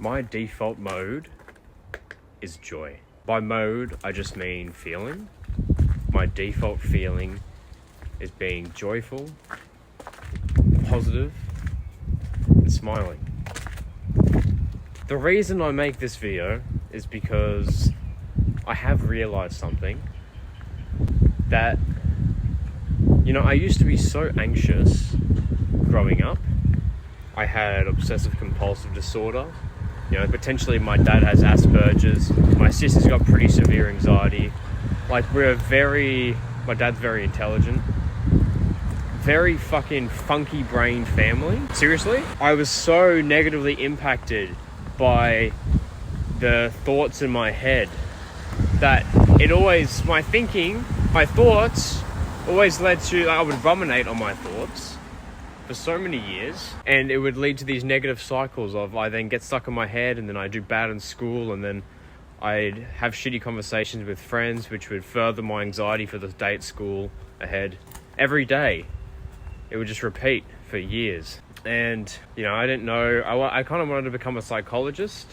My default mode is joy. By mode, I just mean feeling. My default feeling is being joyful, positive, and smiling. The reason I make this video is because I have realized something that, I used to be so anxious growing up. I had obsessive compulsive disorder. Potentially my dad has Asperger's. My sister's got pretty severe anxiety. My dad's very intelligent. Very fucking funky brain family. Seriously? I was so negatively impacted by the thoughts in my head that my thoughts always led to, I would ruminate on my thoughts for so many years, and it would lead to these negative cycles of I then get stuck in my head, and then I do bad in school, and then I'd have shitty conversations with friends, which would further my anxiety for the day at school ahead. Every day, it would just repeat for years. And, I didn't know, I kind of wanted to become a psychologist.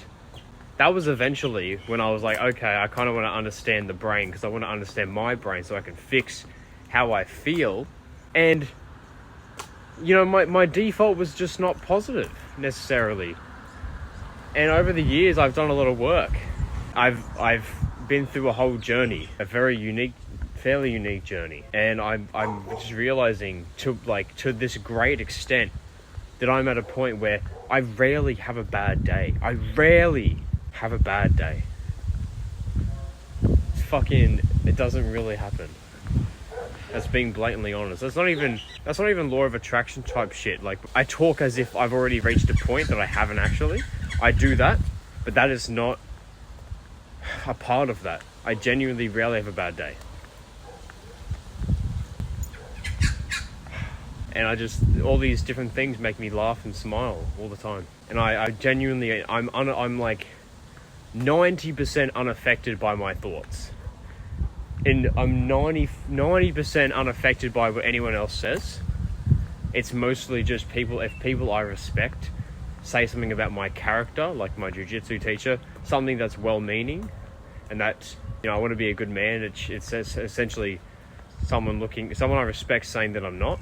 That was eventually when I was like, okay, I kind of want to understand the brain, because I want to understand my brain so I can fix how I feel. And my default was just not positive necessarily. And over the years, I've done a lot of work. I've been through a whole journey, a fairly unique journey. And I'm just realizing to this great extent that I'm at a point where I rarely have a bad day. It doesn't really happen. That's being blatantly honest. That's not even law of attraction type shit. Like, I talk as if I've already reached a point that I haven't actually. I do that, but that is not a part of that. I genuinely rarely have a bad day. And all these different things make me laugh and smile all the time. And I genuinely, I'm like 90% unaffected by my thoughts. And I'm 90% unaffected by what anyone else says. It's mostly just if people I respect say something about my character, like my jiu-jitsu teacher, something that's well-meaning, and that, I want to be a good man. It's essentially someone I respect saying that I'm not.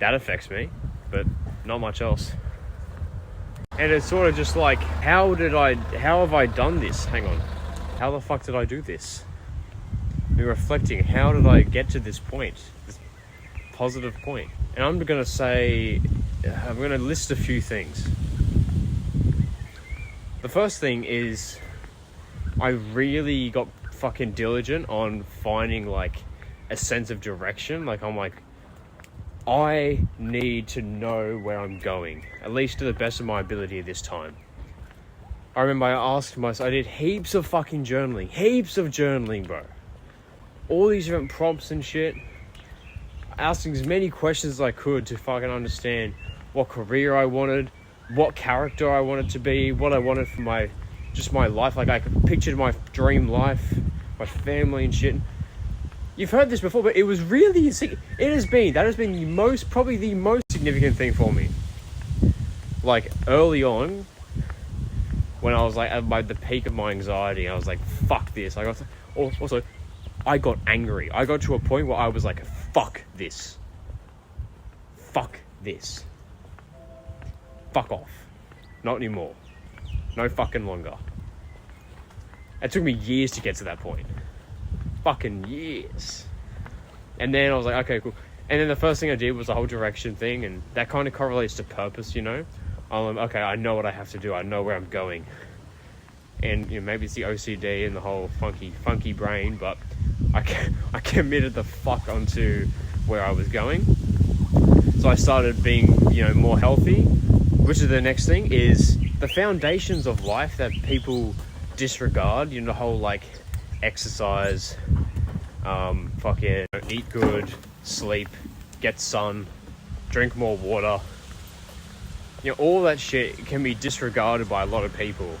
That affects me, but not much else. And it's sort of just like, how have I done this? Hang on. How the fuck did I do this? Be reflecting, how did I get to this point? This positive point. And I'm going to list a few things. The first thing is, I really got fucking diligent on finding a sense of direction. I need to know where I'm going, at least to the best of my ability at this time. I remember I asked myself, I did heaps of journaling, bro. All these different prompts and shit. Asking as many questions as I could to fucking understand what career I wanted, what character I wanted to be, what I wanted for my life. I pictured my dream life, my family and shit. You've heard this before, but that has been probably the most significant thing for me. Early on, when I was at the peak of my anxiety, I was like, fuck this. I got angry. I got to a point where I was like, fuck this. Fuck this. Fuck off. Not anymore. No fucking longer. It took me years to get to that point. Fucking years. And then I was like, okay, cool. And then the first thing I did was the whole direction thing, and that kind of correlates to purpose, I'm okay, I know what I have to do. I know where I'm going. And maybe it's the OCD and the whole funky brain, but I committed the fuck onto where I was going. So I started being, more healthy, which is the next thing, is the foundations of life that people disregard, the whole exercise, fucking eat good, sleep, get sun, drink more water. All that shit can be disregarded by a lot of people.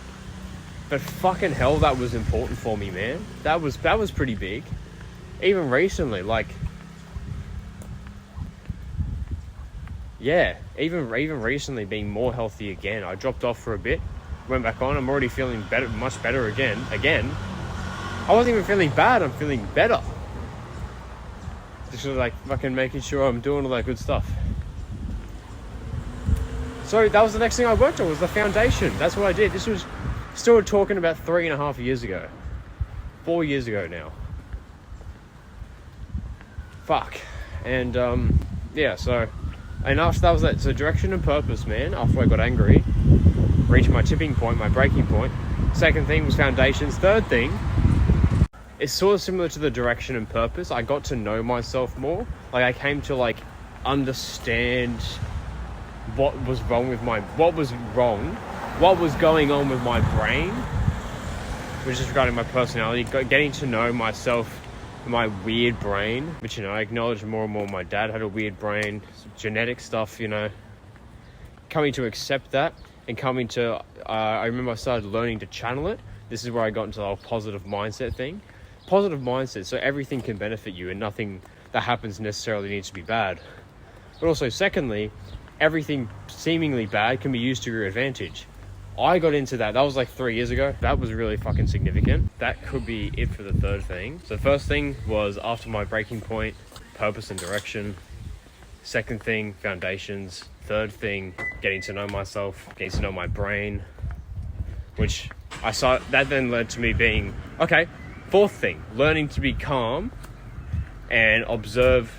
But fucking hell, that was important for me, man. That was pretty big. Even recently, even recently being more healthy again. I dropped off for a bit. went back on. I'm already feeling better, much better again. I wasn't even feeling bad. I'm feeling better. Just like fucking making sure I'm doing all that good stuff. So that was the next thing I worked on, was the foundation. That's what I did. This was still talking about 3.5 years ago. 4 years ago now. Fuck. And yeah, so, and after that was that. So direction and purpose, man. After I got angry, reached my tipping point, my breaking point. Second thing was foundations. Third thing, it's sort of similar to the direction and purpose. I got to know myself more. Like, I came to like understand what was wrong, what was going on with my brain, which is regarding my personality, getting to know myself, my weird brain, which, I acknowledge more and more my dad had a weird brain, genetic stuff, coming to accept that, and coming to, I remember I started learning to channel it. This is where I got into the whole positive mindset thing. Positive mindset, so everything can benefit you and nothing that happens necessarily needs to be bad. But also, secondly, everything seemingly bad can be used to your advantage. I got into that. That was like 3 years ago. That was really fucking significant. That could be it for the third thing. So the first thing was after my breaking point, purpose and direction. Second thing, foundations. Third thing, getting to know myself, getting to know my brain, which I saw, that then led to me being, okay, fourth thing, learning to be calm and observe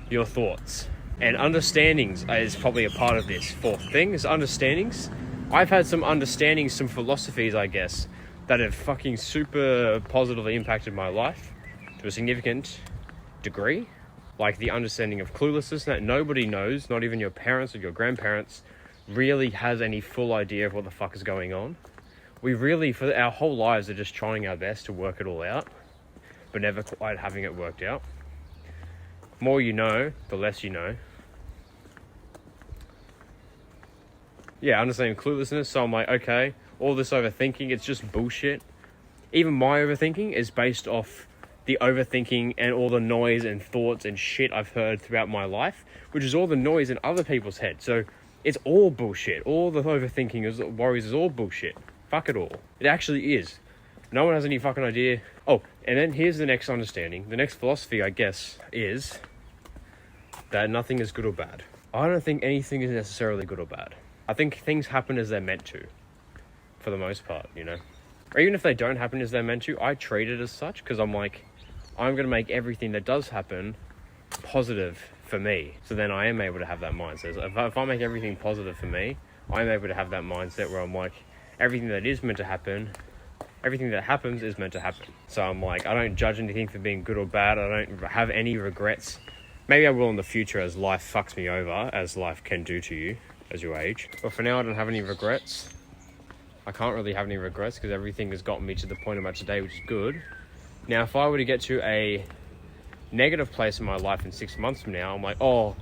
your thoughts. And understandings is probably a part of this. Fourth thing is understandings. I've had some understandings, some philosophies, I guess, that have fucking super positively impacted my life to a significant degree. Like the understanding of cluelessness, that nobody knows, not even your parents or your grandparents, really has any full idea of what the fuck is going on. We really, for our whole lives, are just trying our best to work it all out, but never quite having it worked out. More you know, the less you know. Yeah, understanding cluelessness, so I'm like, okay, all this overthinking, it's just bullshit. Even my overthinking is based off the overthinking and all the noise and thoughts and shit I've heard throughout my life, which is all the noise in other people's heads. So it's all bullshit. All the overthinking, worries is all bullshit. Fuck it all. It actually is. No one has any fucking idea. Oh, and then here's the next understanding. The next philosophy, I guess, is that nothing is good or bad. I don't think anything is necessarily good or bad. I think things happen as they're meant to, for the most part, Or even if they don't happen as they're meant to, I treat it as such, because I'm like, I'm going to make everything that does happen positive for me. So then I am able to have that mindset. So if I make everything positive for me, I'm able to have that mindset where I'm like, everything that is meant to happen, everything that happens is meant to happen. So I'm like, I don't judge anything for being good or bad. I don't have any regrets. Maybe I will in the future as life fucks me over, as life can do to you as you age. But for now, I don't have any regrets. I can't really have any regrets because everything has gotten me to the point I'm at today, which is good. Now, if I were to get to a negative place in my life in 6 months from now, I'm like, oh,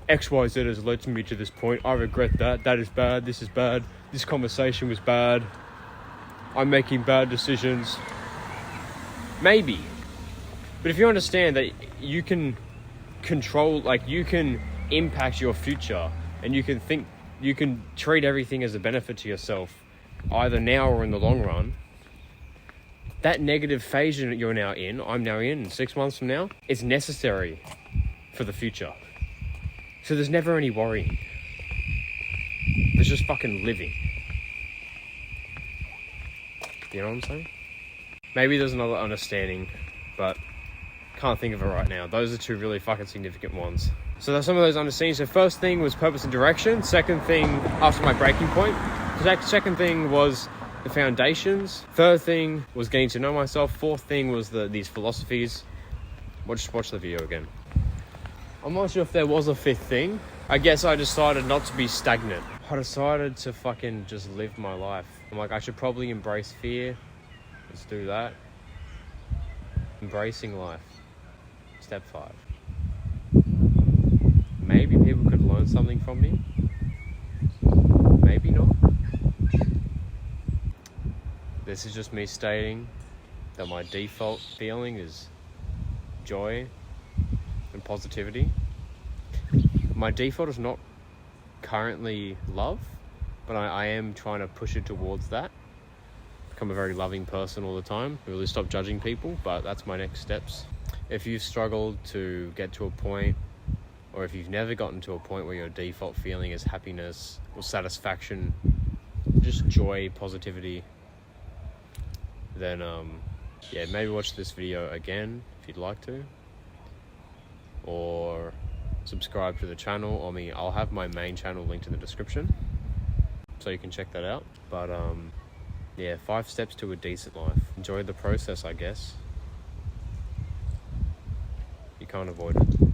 XYZ has led me to this point. I regret that. That is bad. This is bad. This conversation was bad. I'm making bad decisions. Maybe. But if you understand that you can control, like you can impact your future and you can treat everything as a benefit to yourself, either now or in the long run, that negative phase that you're now in, I'm now in 6 months from now, it's necessary for the future. So there's never any worrying. There's just fucking living. You know what I'm saying? Maybe there's another understanding, but can't think of it right now. Those are two really fucking significant ones. So that's some of those understandings. So first thing was purpose and direction. Second thing, after my breaking point. Second thing was the foundations. Third thing was getting to know myself. Fourth thing was these philosophies. Watch the video again. I'm not sure if there was a fifth thing. I guess I decided not to be stagnant. I decided to fucking just live my life. I'm like, I should probably embrace fear. Let's do that. Embracing life. Step 5. Maybe people could learn something from me. Maybe not. This is just me stating that my default feeling is joy and positivity. My default is not currently love. but I am trying to push it towards that. Become a very loving person all the time, really stop judging people, but that's my next steps. If you've struggled to get to a point, or if you've never gotten to a point where your default feeling is happiness or satisfaction, just joy, positivity, then yeah, maybe watch this video again if you'd like to, or subscribe to the channel. I'll have my main channel linked in the description, so you can check that out. But yeah, 5 steps to a decent life. Enjoy the process, I guess. You can't avoid it.